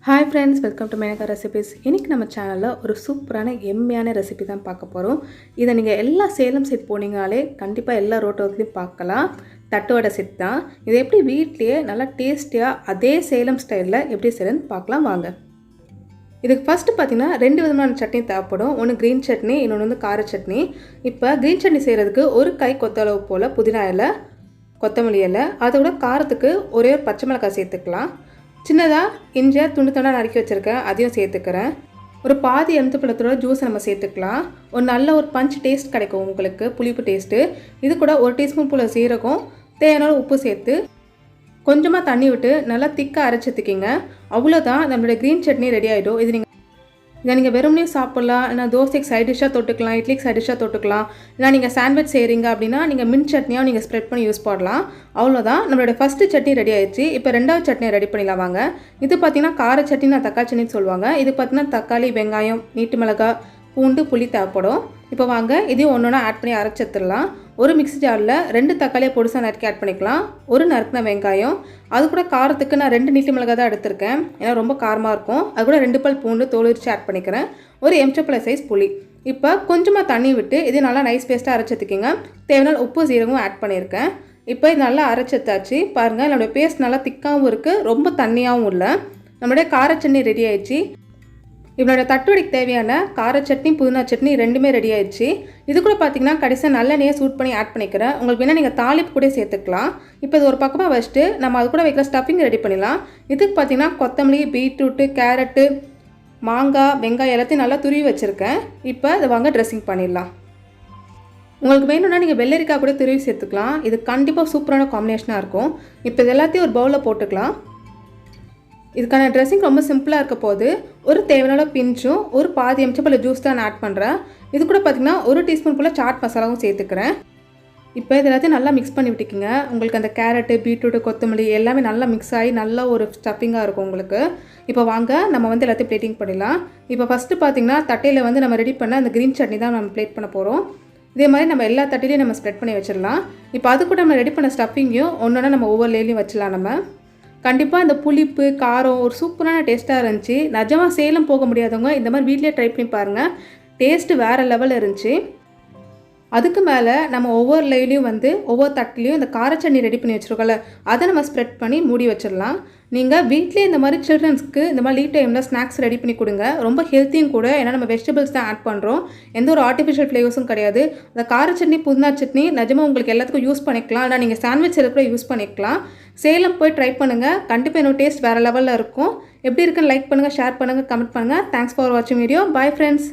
Hi friends, welcome to Menaka Recipes. இன்னைக்கு நம்ம சேனல்ல ஒரு சூப்பரான எம்மியான ரெசிபி தான் பார்க்க போறோம். இத நீங்க எல்லா சேலம் சைட் போனீங்கனாலே கண்டிப்பா எல்லா ரோட்டோரத்துலயும் பார்க்கலாம். தட்டுவடை செட் தான். இது எப்படி வீட்லயே நல்லா டேஸ்டியா அதே சேலம் ஸ்டைல்ல எப்படி செய்யறதுன்னு பார்க்கலாம் வாங்க. இதுக்கு ஃபர்ஸ்ட் பாத்தீங்கன்னா ரெண்டு விதமான சட்னி தேவைப்படும். ஒன்னு கிரீன் சட்னி, இன்னொன்னு வந்து கார சட்னி. இப்போ கிரீன் சட்னி செய்யறதுக்கு ஒரு கை கொத்தளவு போல புதினா இலை, கொத்தமல்லி இலை, அதோட காரத்துக்கு ஒரே ஒரு பச்சை மிளகாய் சேர்த்துக்கலாம். சின்னதாக இஞ்சியை துண்டு துண்டாக நறுக்கி வச்சுருக்கேன், அதையும் சேர்த்துக்கிறேன். ஒரு பாதி எலுமிச்சம்பழத்தோட ஜூஸ் நம்ம சேர்த்துக்கலாம். ஒரு நல்ல ஒரு பஞ்ச் டேஸ்ட் கிடைக்கும் உங்களுக்கு, புளிப்பு டேஸ்ட்டு. இது கூட ஒரு டீஸ்பூன் போல் சீரகம், தேவையான உப்பு சேர்த்து கொஞ்சமாக தண்ணி விட்டு நல்லா திக்காக அரைச்சித்துக்கிங்க. அவ்வளோதான், நம்மளுடைய க்ரீன் சட்னி ரெடி ஆகிடும். இதை நீங்கள் வெறுமனே சாப்பிட்லாம், இல்லை தோசைக்கு சைட் டிஷ்ஷாக தொட்டுக்கலாம், இட்லிக்கு சைட் டிஷ்ஷாக தொட்டுக்கலாம். இல்லை நீங்கள் சாண்ட்விச் செய்கிறீங்க அப்படின்னா நீங்கள் மின்ட் சட்னியாக நீங்கள் ஸ்ப்ரெட் பண்ணி யூஸ் பண்ணலாம். அவ்வளோதான், நம்மளோட ஃபஸ்ட்டு சட்னி ரெடி ஆயிடுச்சு. இப்போ ரெண்டாவது சட்னியை ரெடி பண்ணிடலாம் வாங்க. இது பார்த்தீங்கன்னா கார சட்னி, நான் தக்காளி சட்னின்னு சொல்லுவாங்க. இது பார்த்தீங்கன்னா தக்காளி, வெங்காயம், நீட்டு மிளகாய், பூண்டு, புளி தேவைப்படும். இப்போ வாங்க இதையும் ஒன்று ஆட் பண்ணி அரைச்சி எடுத்துடலாம். ஒரு மிக்ஸி ஜாரில் 2 தக்காளியை பொடிசாக நறுக்கி ஆட் பண்ணிக்கலாம். ஒரு நறுக்கின வெங்காயம், அது கூட காரத்துக்கு நான் 2 நீட்டு மிளகாய் தான் எடுத்திருக்கேன், ஏன்னா ரொம்ப காரமாக இருக்கும். அது கூட 2 பல் பூண்டு தோல் உரிச்சு ஆட் பண்ணிக்கிறேன். ஒரு எலுமிச்சம்பழ சைஸ் புளி. இப்போ கொஞ்சமாக தண்ணி விட்டு இது நல்லா நைஸ் பேஸ்ட்டாக அரைச்சதுக்கிங்க. தேவையான உப்பு சீரகமும் ஆட் பண்ணியிருக்கேன். இப்போ இது நல்லா அரைச்சத்தாச்சு. பாருங்கள், நம்மளுடைய பேஸ்ட் நல்லா திக்காகவும் இருக்குது, ரொம்ப தண்ணியாகவும் இல்லை. நம்மளுடைய கார சட்னி ரெடி ஆயிடுச்சு. இவனோட தட்டுவடைக்கு தேவையான கார சட்னி, புதினா சட்னி ரெண்டுமே ரெடி ஆயிடுச்சு. இது கூட பார்த்தீங்கன்னா கடைசியாக நல்லெண்ணெயை சூட் பண்ணி ஆட் பண்ணிக்கிறேன். உங்களுக்கு வேணால் நீங்கள் தாளிப்பு கூட சேர்த்துக்கலாம். இப்போ இது ஒரு பக்கமாக வச்சுட்டு நம்ம அது கூட வைக்கிற ஸ்டஃபிங் ரெடி பண்ணிடலாம். இதுக்கு பார்த்தீங்கன்னா கொத்தமல்லி, பீட்ரூட்டு, கேரட்டு, மாங்காய், வெங்காயம் எல்லாத்தையும் நல்லா துருவி வச்சுருக்கேன். இப்போ இதை வாங்க ட்ரெஸ்ஸிங் பண்ணிடலாம். உங்களுக்கு வேணும்னா நீங்கள் வெள்ளரிக்காய் கூட துருவி சேர்த்துக்கலாம். இது கண்டிப்பாக சூப்பரான காம்பினேஷனாக இருக்கும். இப்போ இது எல்லாத்தையும் ஒரு பவுலில் போட்டுக்கலாம். இதுக்கான ட்ரெஸ்ஸிங் ரொம்ப சிம்பிளாக இருக்க போது ஒரு தேவையான பிஞ்சும் ஒரு பாதி எலுமிச்சம்பழ ஜூஸ் தான் நான் ஆட் பண்ணுறேன். இது கூட பார்த்திங்கன்னா ஒரு டீஸ்பூன் போல் சாட் மசாலாவும் சேர்த்துக்கிறேன். இப்போ இது எல்லாத்தையும் நல்லா மிக்ஸ் பண்ணி விட்டுக்கிங்க. உங்களுக்கு அந்த கேரட்டு, பீட்ரூட்டு, கொத்தமல்லி எல்லாமே நல்லா மிக்ஸ் ஆகி நல்ல ஒரு ஸ்டஃபிங்காக இருக்கும் உங்களுக்கு. இப்போ வாங்க நம்ம வந்து எல்லாத்தையும் பிளேட்டிங் பண்ணிடலாம். இப்போ ஃபஸ்ட்டு பார்த்திங்கன்னா தட்டையில் வந்து நம்ம ரெடி பண்ண அந்த க்ரீன் சட்னி தான் நம்ம பிளேட் பண்ண போகிறோம். இதே மாதிரி நம்ம எல்லா தட்டையிலையும் நம்ம ஸ்ப்ரெட் பண்ணி வச்சிடலாம். இப்போ அது கூட நம்ம ரெடி பண்ண ஸ்டஃபிங்கையும் ஒன்றா நம்ம ஒவ்வொரு லேலையும் வச்சிடலாம். நம்ம கண்டிப்பாக இந்த புளிப்பு காரம் ஒரு சூப்பரான டேஸ்ட்டாக இருந்துச்சு. நிஜமாக சேலம் போக முடியாதவங்க இந்த மாதிரி வீட்டிலே ட்ரை பண்ணி பாருங்கள், டேஸ்ட்டு வேறு லெவலில் இருந்துச்சு. அதுக்கு மேலே நம்ம ஒவ்வொரு லேலையும் வந்து ஒவ்வொரு தட்டிலையும் இந்த கார சட்னி ரெடி பண்ணி வச்சுருக்கோம்ல, அதை நம்ம ஸ்ப்ரெட் பண்ணி மூடி வச்சிடலாம். நீங்கள் வீட்டிலே இந்த மாதிரி சில்ட்ரன்ஸ்க்கு இந்த மாதிரி லீவ் டைமில் ஸ்நாக்ஸ் ரெடி பண்ணி கொடுங்க. ரொம்ப ஹெல்த்தியும் கூட, ஏன்னா நம்ம வெஜிடபிள்ஸ் தான் ஆட் பண்ணுறோம், எந்த ஒரு ஆர்டிஃபிஷியல் ஃப்ளேவர்ஸும் கிடையாது. அந்த கார சட்னி, புதினா சட்னி நிஜமாக உங்களுக்கு எல்லாத்துக்கும் யூஸ் பண்ணிக்கலாம். ஆனால் நீங்கள் சாண்ட்விச் கூட யூஸ் பண்ணிக்கலாம். சேலம் போய் ட்ரை பண்ணுங்கள், கண்டிப்பாக என்னோட டேஸ்ட் வேறு லெவலில் இருக்கும். எப்படி இருக்குன்னு லைக் பண்ணுங்கள், ஷேர் பண்ணுங்கள், கமெண்ட் பண்ணுங்கள். தேங்க்ஸ் ஃபார் வாட்சிங் வீடியோ. Bye friends.